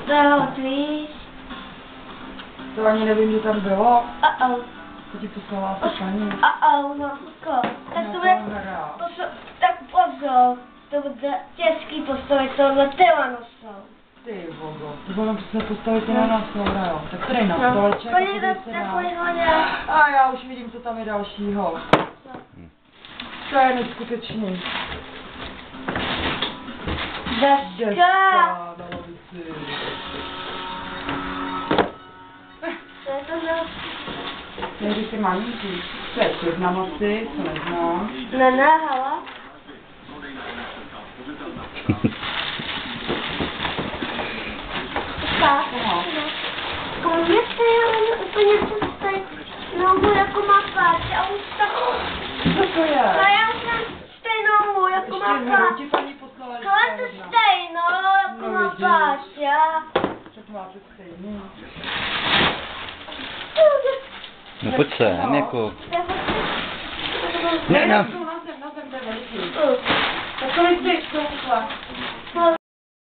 To víš. To ani nevím, že tam bylo. Uh-oh. To ti poslala asi paní. Mamko. Tak to bude... Tak pozor. To bude těžký postavit tohle tylanosou. Ty vogo, ty budeme se postavit na nás, dobra jo. Tak tady na stoleček. A já už vidím, co tam je dalšího. To je neskutečný. Deska. Dalo by si. Co je to za... Někdy si malinky. To je přiznám asi, co neznám. Ne, hala. Tak. Mě stejně úplně přestaň nohu jako makáč a už tak... Co to je? No já jsem stejnou jako makáč. Ti paní poslala, že Ale to stejnou jako makáč, já. Tak máte stejný. No pojď sem, jako... Ne, no. Na zem, to je veliký. Tak kolik bych to poslala?